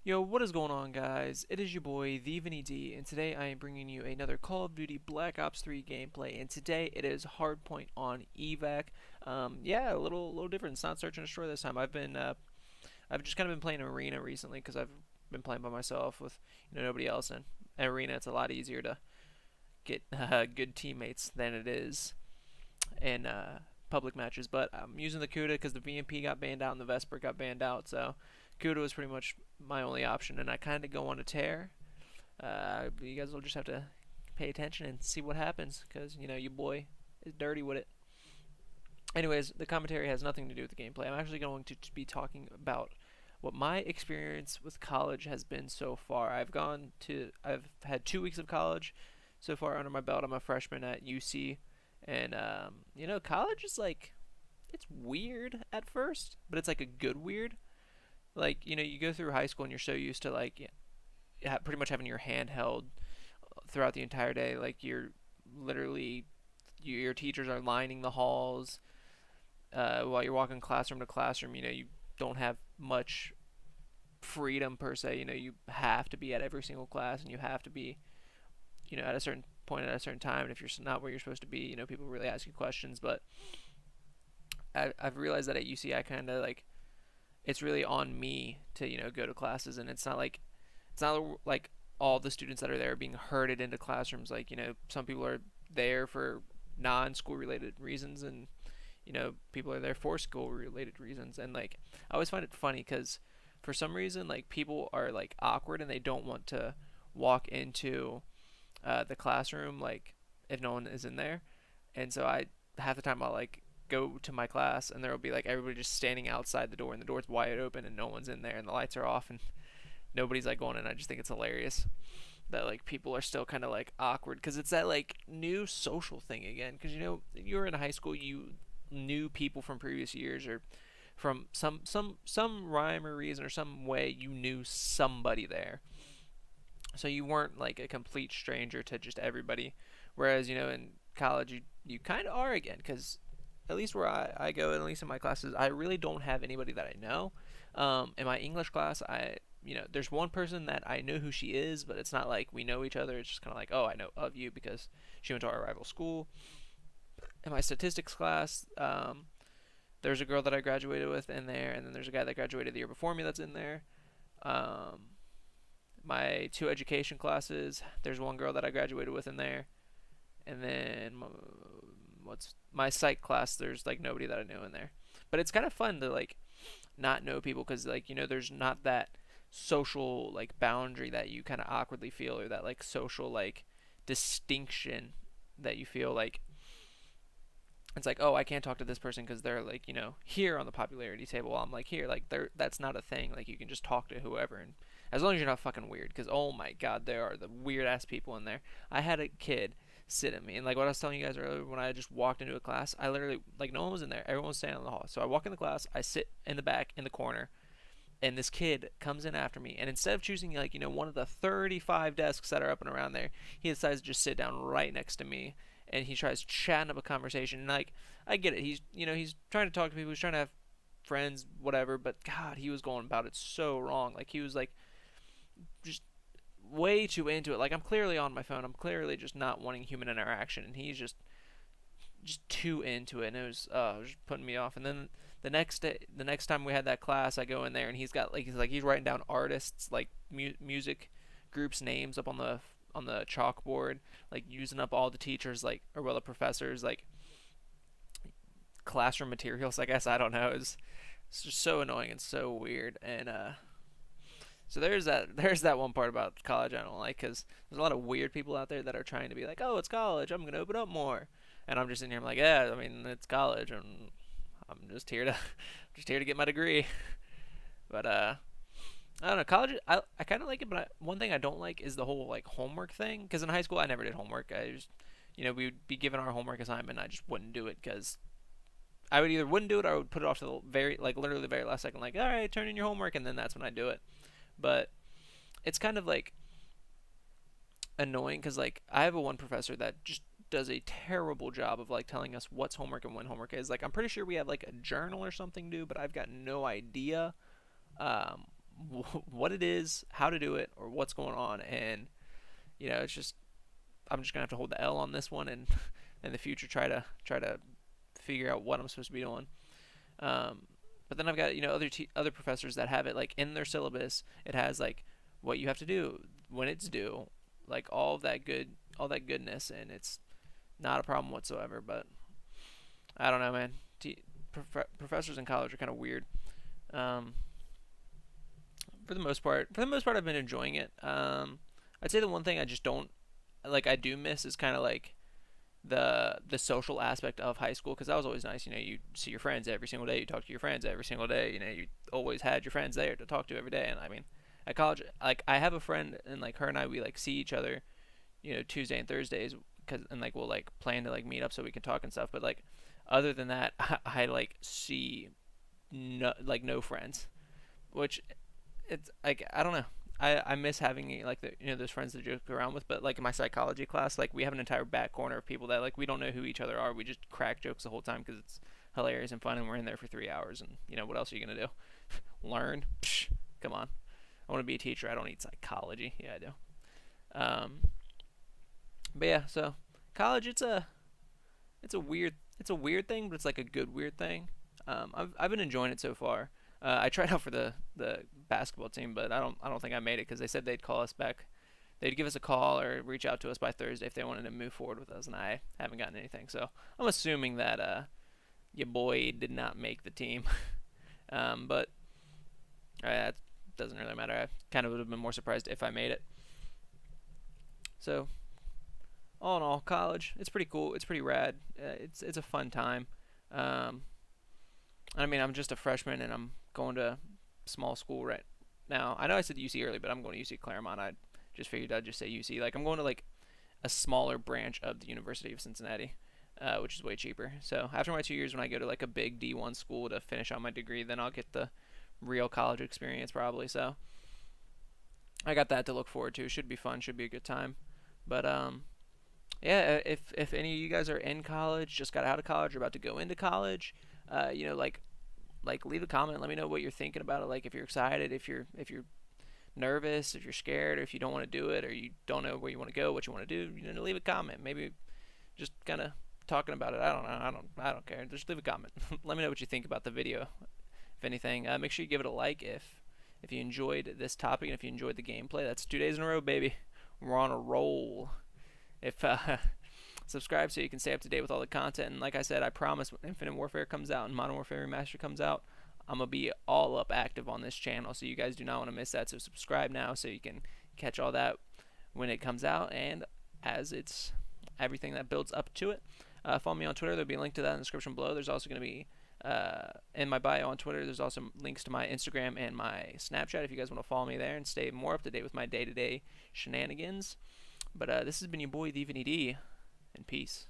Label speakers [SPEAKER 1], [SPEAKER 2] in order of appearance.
[SPEAKER 1] Yo, what is going on, guys? It is your boy, TheVinnyD, and today I am bringing you another Call of Duty Black Ops 3 gameplay. And today it is Hardpoint on evac. Yeah, a little different. It's not search and destroy this time. I've just kind of been playing arena recently because I've been playing by myself with nobody else. And arena, it's a lot easier to get good teammates than it is in public matches. But I'm using the Kuda because the VMP got banned out and the Vesper got banned out, so Kuda was pretty much my only option, and I kind of go on a tear. You guys will just have to pay attention and see what happens, because your boy is dirty with it. Anyways, the commentary has nothing to do with the gameplay. I'm actually going to be talking about what my experience with college has been so far. I've had 2 weeks of college so far under my belt. I'm a freshman at UC, and college is like, it's weird at first, but it's like a good weird. Like, you go through high school and you're so used to like, yeah, pretty much having your hand held throughout the entire day. Like, you're literally, your teachers are lining the halls while you're walking classroom to classroom. You don't have much freedom per se. You have to be at every single class, and you have to be at a certain point at a certain time. And if you're not where you're supposed to be, people really ask you questions. But I've realized that at UC I kind of like, it's really on me to go to classes, and it's not like all the students that are there are being herded into classrooms. Like, some people are there for non-school related reasons, and people are there for school related reasons. And like, I always find it funny because for some reason, like, people are like awkward and they don't want to walk into the classroom, like, if no one is in there. And so I half the time I'll like go to my class, and there will be like everybody just standing outside the door, and the door's wide open and no one's in there, and the lights are off, and nobody's like going in. I just think it's hilarious that like people are still kind of like awkward, because it's that like new social thing again. Because you were in high school, you knew people from previous years, or from some rhyme or reason or some way you knew somebody there, so you weren't like a complete stranger to just everybody. Whereas in college, you kind of are again, because at least where I go, at least in my classes, I really don't have anybody that I know. In my English class, there's one person that I know who she is, but it's not like we know each other. It's just kind of like, oh, I know of you because she went to our rival school. In my statistics class, there's a girl that I graduated with in there, and then there's a guy that graduated the year before me that's in there. Um, my two education classes, there's one girl that I graduated with in there, and then what's my psych class, there's like nobody that I know in there. But it's kind of fun to like not know people, because like there's not that social like boundary that you kind of awkwardly feel, or that like social like distinction that you feel like, it's like, oh, I can't talk to this person because they're like here on the popularity table while I'm like here. Like, that's not a thing. Like, you can just talk to whoever, and as long as you're not fucking weird, because oh my god, there are the weird ass people in there. I had a kid sit at me, and like what I was telling you guys earlier, when I just walked into a class, I literally, like, no one was in there, everyone was standing in the hall. So I walk in the class, I sit in the back in the corner, and this kid comes in after me, and instead of choosing like one of the 35 desks that are up and around there, he decides to just sit down right next to me, and he tries chatting up a conversation. And like, I get it, he's trying to talk to people, he's trying to have friends, whatever, but god, he was going about it so wrong. Like, he was like just way too into it. Like, I'm clearly on my phone, I'm clearly just not wanting human interaction, and he's just too into it, and it was just putting me off. And then the next time we had that class, I go in there, and he's writing down artists, like music groups names up on the chalkboard, like using up all the teachers, like, or well, the professors, like, classroom materials, I guess. I don't know. It's just so annoying and so weird. And so there's that one part about college I don't like, because there's a lot of weird people out there that are trying to be like, oh, it's college, I'm gonna open up more, and I'm just in here, I'm like, yeah, I mean, it's college, and I'm just here to just here to get my degree. But I don't know, college, I kind of like it, but one thing I don't like is the whole like homework thing, because in high school I never did homework. I just, we would be given our homework assignment, and I just wouldn't do it, because I would either wouldn't do it, or I would put it off to the very, like, literally the very last second, like, all right, turn in your homework, and then that's when I do it. But it's kind of like annoying, because like, I have a one professor that just does a terrible job of like telling us what's homework and when homework is. Like, I'm pretty sure we have like a journal or something due, but I've got no idea um, what it is, how to do it, or what's going on. And it's just I'm just gonna have to hold the L on this one, and in the future try to figure out what I'm supposed to be doing. Um, but then I've got other professors that have it like in their syllabus. It has like what you have to do when it's due, like all that goodness, and it's not a problem whatsoever. But I don't know, man. Professors in college are kind of weird. Um, for the most part, I've been enjoying it. I'd say the one thing I just don't like, I do miss is kind of like the social aspect of high school, because that was always nice. You see your friends every single day, you talk to your friends every single day. You always had your friends there to talk to every day. And I mean, at college, like I have a friend, and like her and I, we like see each other, Tuesday and Thursdays, and like we'll like plan to like meet up so we can talk and stuff. But like other than that, I like see no friends, which it's like I don't know. I miss having like those friends to joke around with. But like in my psychology class, like we have an entire back corner of people that like we don't know who each other are. We just crack jokes the whole time because it's hilarious and fun, and we're in there for 3 hours. And what else are you gonna do? Learn? Psh, come on. I want to be a teacher. I don't need psychology. Yeah, I do. Um, but yeah, so college, it's a weird thing, but it's like a good weird thing. I've been enjoying it so far. I tried out for the basketball team, but I don't think I made it because they said they'd call us back. They'd give us a call or reach out to us by Thursday if they wanted to move forward with us, and I haven't gotten anything. So I'm assuming that your boy did not make the team. But that doesn't really matter. I kind of would have been more surprised if I made it. So all in all, college, it's pretty cool. It's pretty rad. It's a fun time. Um, I mean, I'm just a freshman and I'm going to small school right now. I know I said UC early, but I'm going to UC Claremont. I just figured I'd just say UC. Like I'm going to like a smaller branch of the University of Cincinnati, which is way cheaper. So after my 2 years, when I go to like a big D1 school to finish out my degree, then I'll get the real college experience probably. So I got that to look forward to. Should be fun. Should be a good time. But yeah, if any of you guys are in college, just got out of college, or about to go into college, like leave a comment. Let me know what you're thinking about it. Like if you're excited, if you're nervous, if you're scared, or if you don't want to do it, or you don't know where you want to go, what you want to do. Leave a comment. Maybe just kind of talking about it. I don't know. I don't care. Just leave a comment. Let me know what you think about the video. If anything, make sure you give it a like if you enjoyed this topic and if you enjoyed the gameplay. That's 2 days in a row, baby. We're on a roll. If subscribe so you can stay up to date with all the content. And like I said, I promise when Infinite Warfare comes out and Modern Warfare Remastered comes out, I'm gonna be all up active on this channel. So you guys do not want to miss that. So subscribe now so you can catch all that when it comes out and as it's everything that builds up to it. Follow me on Twitter. There'll be a link to that in the description below. There's also going to be in my bio on Twitter. There's also links to my Instagram and my Snapchat if you guys want to follow me there and stay more up to date with my day-to-day shenanigans. But this has been your boy, TheVinnyD, and peace.